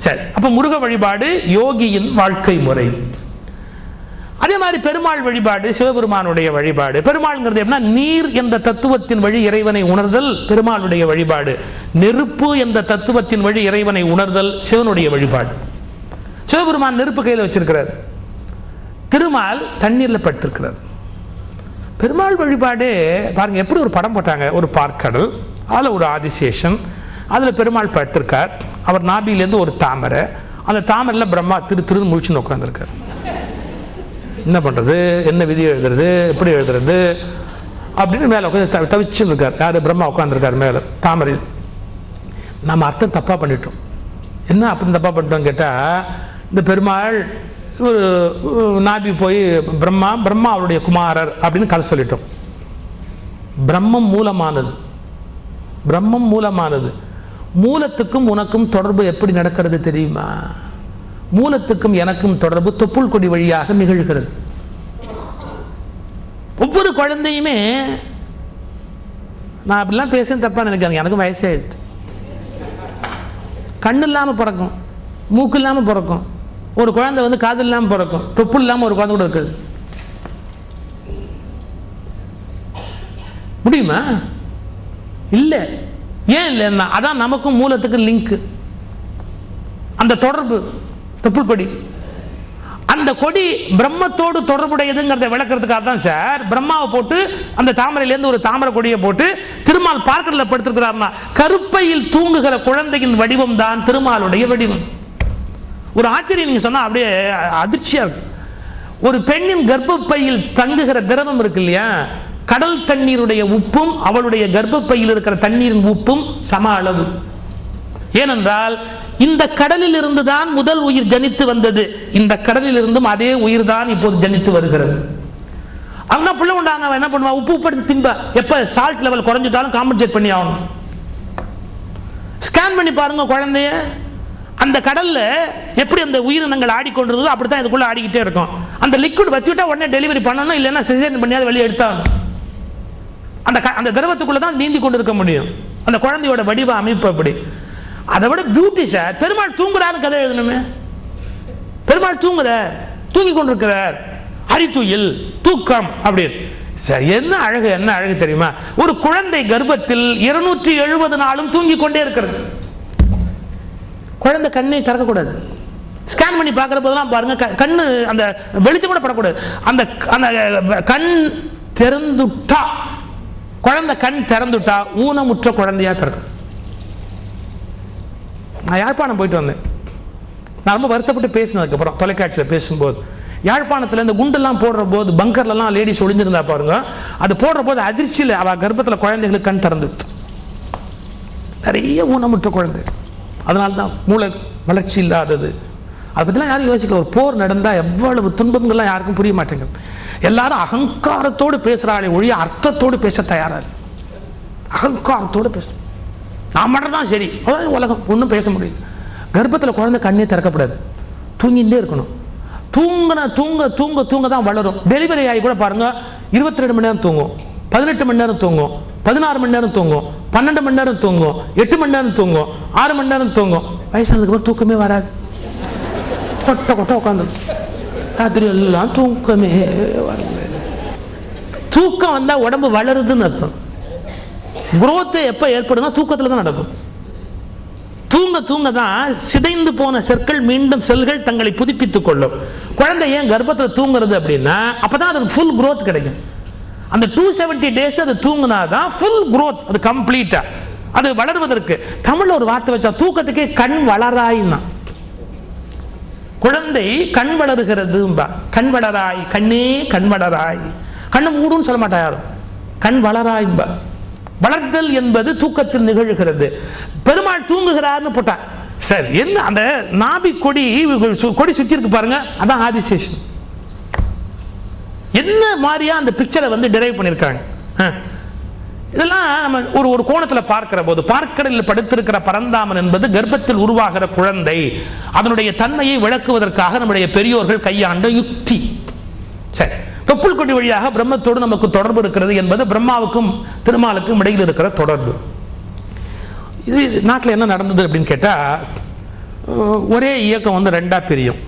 சரி, அப்ப முருக வழிபாடு யோகியின் வாழ்க்கை முறை. அதே மாதிரி பெருமாள் வழிபாடு சிவபெருமானுடைய வழிபாடு. பெருமாள்ங்கிறது எப்படின்னா நீர் என்ற தத்துவத்தின் வழி இறைவனை உணர்தல் பெருமாளுடைய வழிபாடு. நெருப்பு என்ற தத்துவத்தின் வழி இறைவனை உணர்தல் சிவனுடைய வழிபாடு. சிவபெருமான் நெருப்பு கையில் வச்சிருக்கிறார், திருமால் தண்ணீரில் படுத்திருக்கிறார். பெருமாள் வழிபாடு பாருங்க எப்படி ஒரு படம் போட்டாங்க. ஒரு பார்க்கடல், அதில் ஒரு ஆதிசேஷன், அதில் பெருமாள் படுத்திருக்கார். அவர் நாபியிலேருந்து ஒரு தாமரை, அந்த தாமரையில் பிரம்மா திருன்னு முழிச்சுன்னு உட்காந்துருக்கார். என்ன பண்ணுறது, என்ன விதி எழுதுறது, எப்படி எழுதுறது அப்படின்னு மேலே உட்காந்து தவிச்சுன்னு இருக்கார். யார்? பிரம்மா உட்காந்துருக்கார் மேலே தாமரை. நம்ம அர்த்தம் தப்பாக பண்ணிட்டோம். என்ன அர்த்தம் தப்பாக பண்ணிட்டோம்னு கேட்டால், இந்த பெருமாள் ஒரு நாபி போய் பிரம்மா அவருடைய குமாரர் அப்படின்னு கதை சொல்லிட்டோம். பிரம்மம் மூலமானது, பிரம்மம் மூலமானது. மூலத்துக்கும் உனக்கும் தொடர்பு எப்படி நடக்கிறது தெரியுமா? மூலத்துக்கும் எனக்கும் தொடர்பு தொப்புள் கொடி வழியாக நிகழ்கிறது. ஒவ்வொரு குழந்தையுமே, நான் அப்படிலாம் பேசுறது தப்பா நினைக்கிறேன், எனக்கும் வயசாயிடுச்சு. கண்ணு இல்லாமல் பிறக்கும், மூக்கு இல்லாமல் பிறக்கும். ஒரு குழந்தை வந்து காது இல்லாமல் பிறக்கும், தொப்புள் இல்லாமல் ஒரு குழந்தை கூட இருக்குது. முடியுமா? இல்லை. ஏன் இல்லைன்னா அதான் நமக்கும் மூலத்துக்கு லிங்க், அந்த தொடர்பு தொப்புள் கொடி. அந்த கொடி பிரம்மத்தோடு தொடர்புடையதுங்கிறத விளக்கிறதுக்காக தான் சார் பிரம்மாவை போட்டு அந்த தாமரையிலேருந்து ஒரு தாமரை கொடியை போட்டு திருமால் பார்க்கடல படுத்திருக்கிறார்னா, கருப்பையில் தூங்குகிற குழந்தையின் வடிவம் தான் திருமாலுடைய வடிவம். ஒரு ஆச்சரியம் நீங்க சொன்னா அப்படியே அதிர்ச்சியா இருக்கு. ஒரு பெண்ணின் கர்ப்பப்பையில் தங்குகிற திரவம் இருக்கு இல்லையா, கடல் தண்ணீருடைய உப்பும் அவளுடைய கர்ப்பப்பையில் இருக்கிற தண்ணீரின் உப்பும் சம அளவு. ஏனென்றால் இந்த கடலில் இருந்து தான் முதல் உயிர் ஜனித்து வந்தது, இந்த கடலில் இருந்தும் அதே உயிர் தான் இப்போது ஜனித்து வருகிறது. அண்ணா பிள்ளை உண்டான என்ன பண்ணுவா, உப்பு உப்படுத்தி தின்பா. எப்ப சால்ட் லெவல் குறைஞ்சிட்டாலும் காம்பன்சேட் பண்ணி ஆகணும். ஸ்கேன் பண்ணி பாருங்க குழந்தைய, அந்த கடல்ல எப்படி அந்த உயிரினங்கள் ஆடிக்கொண்டிருந்ததோ அப்படித்தான் இதுக்குள்ள ஆடிக்கிட்டே இருக்கும். அந்த லிக்விட் வச்சுட்டா உடனே டெலிவரி பண்ணணும், இல்லைன்னா சிசேரியன் பண்ணியாவது வெளியே எடுத்தாங்க. அந்த திரவத்துக்குள்ள தான் நீந்தி கொண்டு இருக்க முடியும். அந்த குழந்தையோட வடிவ அமைப்பு அப்படி. அதை விட பியூட்டி சார், பெருமாள் தூங்குறாரு கதை எழுதணுமே. பெருமாள் தூங்குறார், தூங்கி கொண்டிருக்கிறார், அரித்துயில் தூக்கம் அப்படின்னு. சரி, என்ன அழகு, என்ன அழகு தெரியுமா? ஒரு குழந்தை கர்ப்பத்தில் 270 நாளும் தூங்கி கொண்டே இருக்கிறது. குழந்தை கண்ணை திறக்கக்கூடாது. ஸ்கேன் பண்ணி பார்க்குற போதெல்லாம் பாருங்க, கண்ணு அந்த வெளிச்சம் கூட படக்கூடாது. அந்த கண் திறந்துட்டா, குழந்தை கண் திறந்துட்டா ஊனமுற்ற குழந்தையா பிறக்கும். நான் யாழ்ப்பாணம் போயிட்டு வந்தேன். நான் ரொம்ப வருத்தப்பட்டு பேசினதுக்கப்புறம் தொலைக்காட்சியில் பேசும்போது, யாழ்ப்பாணத்தில் இந்த குண்டெல்லாம் போடுற போது பங்கர்லாம் லேடிஸ் ஒளிஞ்சிருந்தா பாருங்க, அது போடுற போது அதிர்ச்சியில் அவள் கர்ப்பத்தில் குழந்தைகளுக்கு கண் திறந்துட்டு நிறைய ஊனமுற்ற குழந்தை. அதனால தான் மூளை வளர்ச்சி இல்லாதது. அதை பற்றிலாம் யாரும் யோசிக்கல. ஒரு போர் நடந்தால் எவ்வளவு துன்பங்கள்லாம் யாருக்கும் புரிய மாட்டேங்குது. எல்லாரும் அகங்காரத்தோடு பேசுகிறாளே ஒழிய அர்த்தத்தோடு பேச தயாராக, அகங்காரத்தோடு பேச நான் மட்டும் தான் சரி, அதாவது உலகம் ஒன்றும் பேச முடியும். கர்ப்பத்தில் குழந்தை கண்ணே திறக்கப்படாது, தூங்கிட்டே இருக்கணும். தூங்க தூங்க தூங்க தான் வளரும். டெலிவரி ஆகி கூட பாருங்க 22 மணி நேரம் தூங்கும், 18 மணி நேரம் தூங்கும், 16 மணி நேரம் தூங்கும், 12 மணி நேரம் தூங்கும், 8 மணி நேரம் தூங்கும், 6 மணி நேரம் தூங்கும். வயசானதுக்கு அப்புறம் தூக்கமே வராது, கொட்டை கொட்டை உட்காந்து ராத்திரி எல்லாம் தூக்கமே வரல. தூக்கம் வந்தா உடம்பு வளருதுன்னு அர்த்தம். குரோத் எப்ப ஏற்படுதுன்னா தூக்கத்துல தான் நடக்கும். தூங்க தூங்க தான் சிதைந்து போன செல்கள் மீண்டும் செல்கள் தங்களை புதுப்பித்துக் கொள்ளும். குழந்தை ஏன் கர்ப்பத்தில் தூங்குறது அப்படின்னா அப்பதான் அதுக்கு ஃபுல் குரோத் கிடைக்கும். அந்த 270 days அது தூங்குனாதான் ஃபுல் குரோத், அது கம்ப்ளீட்டா அது வளருவதற்கு. தமிழ்ல ஒரு வார்த்தை வச்சா, தூக்கத்துக்கே கண் வளராயின்னா. குழந்தை கண் வளருகிறது, கண் வளராய், கண்ணே கண் வளராய். கண்ணு மூடுன்னு சொல்ல மாட்டா யாரும், கண் வளராய். வளர்தல் என்பது தூக்கத்தில் நிகழ்கிறது. பெருமாள் தூங்குகிறார்னு போட்டான். சரி, என்ன அந்த நாபி கொடி சுத்தி இருக்கு பாருங்க, அதான் ஆதிசேஷன். என்ன மாதிரியா அந்த பிக்சரை வந்து டிரைவ் பண்ணிருக்காங்க. இதெல்லாம் நம்ம ஒரு கோணத்தில் பார்க்கிற போது, பார்க்கடலில் படுத்திருக்கிற பரந்தாமன் என்பது கர்ப்பத்தில் உருவாகிற குழந்தை. அதனுடைய தன்மையை விளக்குவதற்காக நம்முடைய பெரியோர்கள் கையாண்ட யுக்தி. சரி, தொப்புள் கொடி வழியாக பிரம்மத்தோடு நமக்கு தொடர்பு இருக்கிறது என்பது பிரம்மாவுக்கும் திருமாலுக்கும் இடையில் இருக்கிற தொடர்பு. இது நாட்டில் என்ன நடந்தது அப்படின்னு கேட்டா, ஒரே இயக்கம் வந்து ரெண்டாக பிரியும்.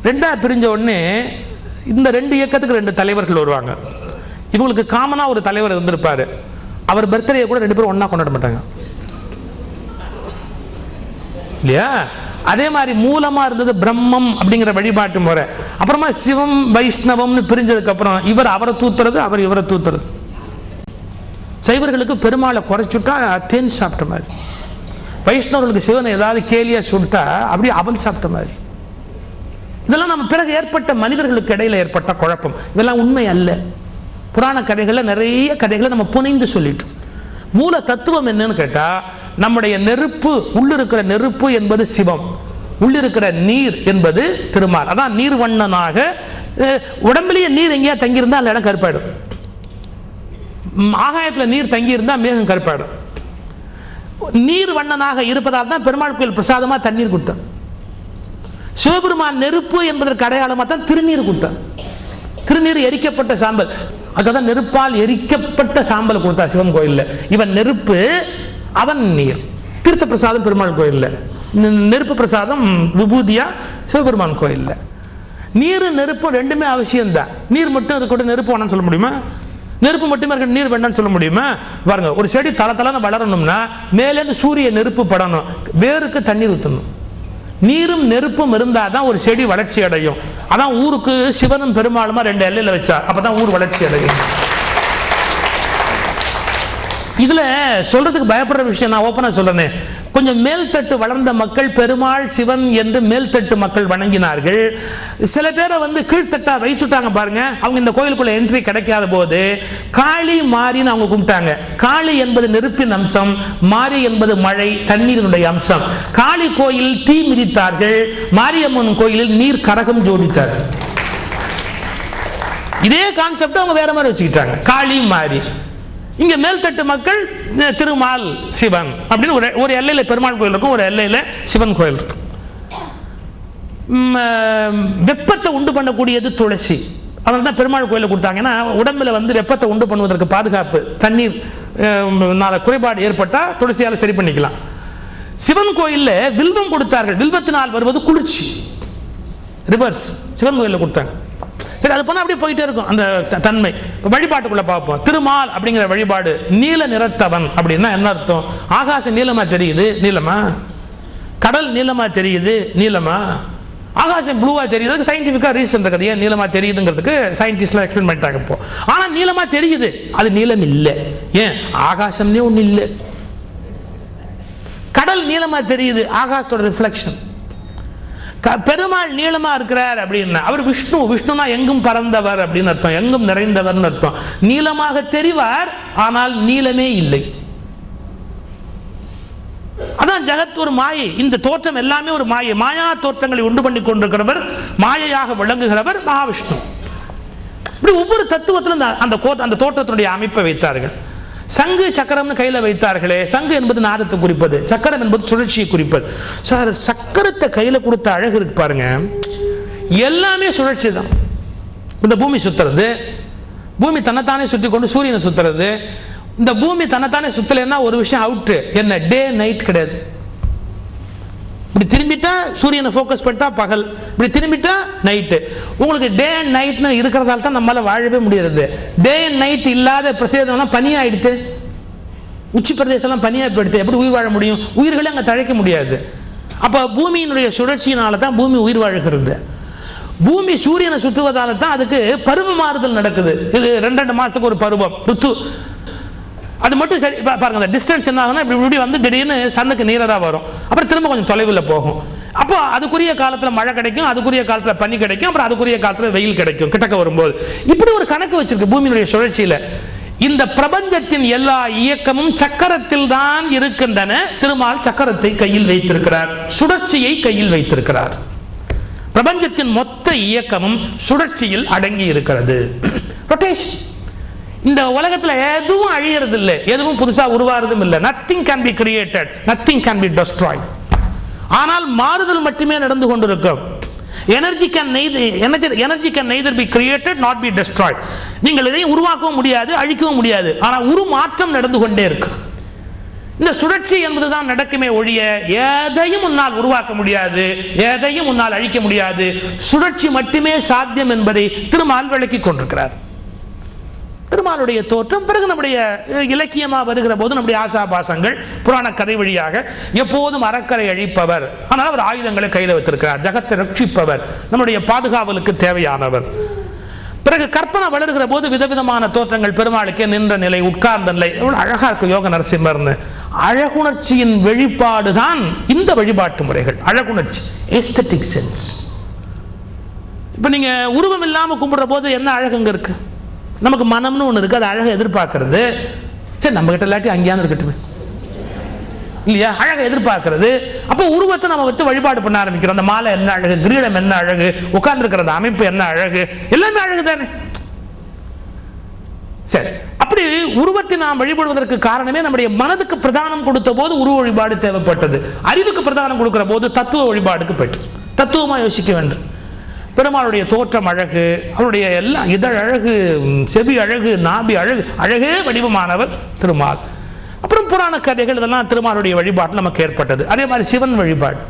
ரெண்டாக பிரிஞ்ச உடனே இந்த ரெண்டு இயக்கத்துக்கு ரெண்டு தலைவர்கள் வருவாங்க. இவங்களுக்கு காமனாக ஒரு தலைவர் இருந்திருப்பார். அவர் பர்த்டே கூட ரெண்டு பேரும் ஒன்றா கொண்டாட மாட்டாங்க இல்லையா? அதே மாதிரி மூலமாக இருந்தது பிரம்மம் அப்படிங்கிற வழிபாட்டு முறை. அப்புறமா சிவம் வைஷ்ணவம்னு பிரிஞ்சதுக்கு அப்புறம் இவர் அவரை தூத்துறது, அவர் இவரை தூத்துறது. சைவர்களுக்கு பெருமாளை குறைச்சுட்டா தேன் சாப்பிட்ட மாதிரி, வைஷ்ணவர்களுக்கு சிவனை ஏதாவது கேலியா சுட்டா அப்படி அவன் சாப்பிட்ட மாதிரி. இதெல்லாம் நம்ம பிறகு ஏற்பட்ட மனிதர்களுக்கு இடையில ஏற்பட்ட குழப்பம். இதெல்லாம் உண்மை அல்ல. புராண கதைகளில் நிறைய கதைகளை நம்ம புனைந்து சொல்லிட்டோம். மூல தத்துவம் என்னன்னு கேட்டா, நம்முடைய நெருப்பு, உள்ளிருக்கிற நெருப்பு என்பது சிவம், உள்ளிருக்கிற நீர் என்பது திருமால். அதான் நீர்வண்ணனாக. உடம்புலேயே நீர் எங்கேயா தங்கியிருந்தா அந்த இடம் கருப்பாயிடும். ஆகாயத்தில் நீர் தங்கியிருந்தா மேகம் கருப்பாயிடும். நீர் வண்ணனாக இருப்பதால் தான் பெருமாள் கோயில் பிரசாதமாக தண்ணீர் கொடுத்தான். சிவபெருமான் நெருப்பு என்பதற்கு அடையாளமாக தான் திருநீர் கொடுத்தான். திருநீர் எரிக்கப்பட்ட சாம்பல், அதுதான் நெருப்பால் எரிக்கப்பட்ட சாம்பல் கொடுத்தா சிவன் கோயிலில். இவன் நெருப்பு, அவன் நீர். தீர்த்த பிரசாதம் பெருமாள் கோயிலில், நெருப்பு பிரசாதம் விபூதியா சிவபெருமான் கோயிலில். நீர் நெருப்பு ரெண்டுமே அவசியம்தான். நீர் மட்டும் அது கூட நெருப்பு வேணாம்னு சொல்ல முடியுமா? நெருப்பு மட்டுமே இருக்க நீர் வேண்டாம்னு சொல்ல முடியுமா? பாருங்க, ஒரு செடி தளத்தளன்னு வளரணும்னா மேலேருந்து சூரிய நெருப்பு படணும், வேருக்கு தண்ணீர் ஊற்றணும். நீரும் நெருப்பும் இருந்தால் தான் ஒரு செடி வளர்ச்சி அடையும். அதான் ஊருக்கு சிவனும் பெருமாளுமா ரெண்டு எல்லையில் வச்சா, அப்பதான் ஊர் வளர்ச்சி அடையும். இதுல சொல்றதுக்கு பயப்படுற விஷயம் நான் ஓப்பனா சொல்றேன். கொஞ்சம் மேல்தட்டு வளர்ந்த மக்கள் பெருமாள் சிவன் என்று மேல்தட்டு மக்கள் வணங்கினார்கள். சில பேரை வந்து கீழ்த்தட்டா வைத்துட்டாங்க பாருங்க. அவங்க இந்த கோயிலுக்குள்ள என்ட்ரி கிடைக்காத போது காளி மாரின்னு அவங்க கும்பிட்டாங்க. காளி என்பது நெருப்பின் அம்சம், மாரி என்பது மழை தண்ணீரினுடைய அம்சம். காளி கோயில் தீ மிதித்தார்கள், மாரியம்மன் கோயிலில் நீர் கரகம் ஜோடித்தார்கள். இதே கான்செப்ட் அவங்க வேற மாதிரி வச்சுக்கிட்டாங்க, காளி மாரி. இங்க மேல்தட்டு மக்கள் திருமால் சிவன் அப்படின்னு ஒரு எல்லையில பெருமாள் கோயில் இருக்கும், ஒரு எல்லையில சிவன் கோயில் இருக்கும். வெப்பத்தை உண்டு பண்ணக்கூடியது துளசி. அவர் தான் பெருமாள் கோயில கொடுத்தாங்க. ஏன்னா உடம்புல வந்து வெப்பத்தை உண்டு பண்ணுவதற்கு பாதுகாப்பு, தண்ணீர் குறைபாடு ஏற்பட்டா துளசியால சரி பண்ணிக்கலாம். சிவன் கோயில்ல வில்வம் கொடுத்தார்கள். வில்வத்தினால் வருவது குளிர்ச்சி, ரிவர்ஸ் சிவன் கோயில கொடுத்தாங்க. சரி, அது போனால் அப்படியே போயிட்டே இருக்கும் அந்த தன்மை. வழிபாட்டுக்குள்ள பார்ப்போம். திருமால் அப்படிங்கிற வழிபாடு. நீல நிறத்தவன் அப்படின்னா என்ன அர்த்தம்? ஆகாசம் நீளமா தெரியுது, நீளமா? கடல் நீளமா தெரியுது, நீளமா? ஆகாசம் ப்ளூவா தெரியுது. சயின்டிஃபிக்கா ரீசன் இருக்குது ஏன் நீளமா தெரியுதுங்கிறதுக்கு. சயின்டிஸ்ட்லாம் எக்ஸ்பிளைன் பண்ணிட்டாங்க இப்போ. ஆனா நீளமா தெரியுது, அது நீளம் இல்லை. ஏன்? ஆகாசம்லயே ஒண்ணு இல்லை. கடல் நீளமா தெரியுது, ஆகாசத்தோட ரிஃப்ளெக்ஷன். பெருமாள் நீளமா இருக்கிறார் அப்படின்னா அவர் விஷ்ணு. விஷ்ணுனா எங்கும் பறந்தவர் அப்படின்னு அர்த்தம், எங்கும் நிறைந்தவர் அர்த்தம். நீளமாக தெரிவார், ஆனால் நீளமே இல்லை. அதான் ஜகத் ஒரு மாயை. இந்த தோற்றம் எல்லாமே ஒரு மாயை. மாயா தோற்றங்களை உண்டு பண்ணி கொண்டிருக்கிறவர், மாயையாக விளங்குகிறவர் மகாவிஷ்ணு. இப்படி ஒவ்வொரு தத்துவத்திலும் அந்த தோற்றத்தினுடைய அமைப்பை வைத்தார்கள். சங்கு சக்கரம்னு கையில வைத்தார்களே, சங்கு என்பது நாதத்தை குறிப்பது, சக்கரம் என்பது சுழற்சியை குறிப்பது. சார், சக்கரத்தை கையில கொடுத்த அழகு இருக்கு பாருங்க. எல்லாமே சுழற்சி தான். இந்த பூமி சுத்துறது, பூமி தன்னைத்தானே சுற்றி கொண்டு சூரியனை சுத்துறது. இந்த பூமி தன்னைத்தானே சுத்தலைன்னா ஒரு விஷயம் அவுட். என்ன? டே நைட் கிடையாது. இப்படி திரும்பிட்டா சூரியனை ஃபோக்கஸ் பண்ணிட்டா பகல், இப்படி திரும்பிட்டா நைட்டு. உங்களுக்கு டே அண்ட் நைட்னு இருக்கிறதால தான் நம்மளால வாழவே முடியாது. டே அண்ட் நைட் இல்லாத பிரதேசம்லாம் பனியாயிடுது, உச்சி பிரதேசம்லாம் பனியாக போயிடுது. எப்படி உயிர் வாழ முடியும்? உயிர்களே அங்கே தழைக்க முடியாது. அப்போ பூமியினுடைய சுழற்சியினால தான் பூமி உயிர் வாழ்கிறது. பூமி சூரியனை சுற்றுவதால தான் அதுக்கு பருவ மாறுதல் நடக்குது. இது 2 மாசத்துக்கு ஒரு பருவம், ருத்து. அது மட்டும் சரி பாருங்க. அந்த டிஸ்டன்ஸ் என்ன ஆகுனா இப்படி வந்து திடீர்னு சன்னுக்கு நீரா வரும், அப்புறம் திரும்ப கொஞ்சம் தொலைவில் போகும். அப்போ அதுக்குரிய காலத்தில் மழை கிடைக்கும், அதுக்குரிய காலத்தில் பனி கிடைக்கும், அப்புறம் அதுக்குரிய காலத்தில் வெயில் கிடைக்கும் கிட்டக்க வரும்போது. இப்படி ஒரு கணக்கு வச்சிருக்கு பூமியினுடைய சுழற்சியில. இந்த பிரபஞ்சத்தின் எல்லா இயக்கமும் சக்கரத்தில் தான் இருக்கின்றன. திருமால் சக்கரத்தை கையில் வைத்திருக்கிறார், சுழற்சியை கையில் வைத்திருக்கிறார். பிரபஞ்சத்தின் மொத்த இயக்கமும் சுழற்சியில் அடங்கி இருக்கிறது. ரொட்டேஷன். இந்த உலகத்துல எதுவும் அழியறது இல்லை, எதுவும் புதுசா உருவாறதும் இல்லை. Nothing can be created, nothing can be Detroit. ஆனால் மாறுதல் மட்டுமே நடந்து கொண்டிருக்கும். Energy can neither be created not be இந்த சுழற்சி என்பதுதான் நடக்குமே ஒழிய எதையும் முன்னால் உருவாக்க முடியாது, எதையும் முன்னால் அழிக்க முடியாது. சுழற்சி மட்டுமே சாத்தியம் என்பதை திருமால் விளக்கி கொண்டிருக்கிறார். திருமாலுடைய தோற்றம் பிறகு நம்முடைய இலக்கியமாக வருகிற போது நம்முடைய ஆசாபாசங்கள் புராண கதை வழியாக எப்போதும் அறக்கரை அழிப்பவர், ஆனால் அவர் ஆயுதங்களை கையில் வைத்திருக்கிறார், ஜகத்தை ரட்சிப்பவர், நம்முடைய பாதுகாவலுக்கு தேவையானவர். பிறகு கற்பனை வளர்கிற போது விதவிதமான தோற்றங்கள், பெருமாளுக்கே நின்ற நிலை, உட்கார்ந்த நிலை, எவ்வளவு அழகா இருக்கு யோக நரசிம்மர்னு. அழகுணர்ச்சியின் வெளிப்பாடுதான் இந்த வழிபாட்டு முறைகள். அழகுணர்ச்சி, எஸ்தட்டிக் சென்ஸ். இப்ப நீங்க உருவம் இல்லாம கும்பிடுற போது என்ன அழகுங்க இருக்கு? நமக்கு மனம்னு ஒன்று இருக்கு, அது அழகை எதிர்பார்க்கறது. சரி, நம்ம கிட்ட இல்லாட்டி அங்கேயானு இருக்கட்டுமே இல்லையா, அழகை எதிர்பார்க்கறது. அப்போ உருவத்தை நம்ம வச்சு வழிபாடு பண்ண ஆரம்பிக்கிறோம். அந்த மாலை என்ன அழகு, கிரீடம் என்ன அழகு, உட்கார்ந்து இருக்கிற அமைப்பு என்ன அழகு, எல்லாமே அழகு தானே. சரி, அப்படி உருவத்தை நாம் வழிபடுவதற்கு காரணமே நம்முடைய மனதுக்கு பிரதானம் கொடுத்த போது உருவ வழிபாடு தேவைப்பட்டது. அறிவுக்கு பிரதானம் கொடுக்கிற போது தத்துவ வழிபாடுக்கு போயிட்டு தத்துவமா யோசிக்க வேண்டும். பெருமாளுடைய தோற்றம் அழகு, அவருடைய எல்லாம் இதழ் அழகு, செவி அழகு, நாபி அழகு, அழகே வடிவமானவர் திருமால். அப்புறம் புராண கதைகள் இதெல்லாம் திருமாலுடைய வழிபாட்டில் நமக்கு ஏற்பட்டது. அதே மாதிரி சிவன் வழிபாடு,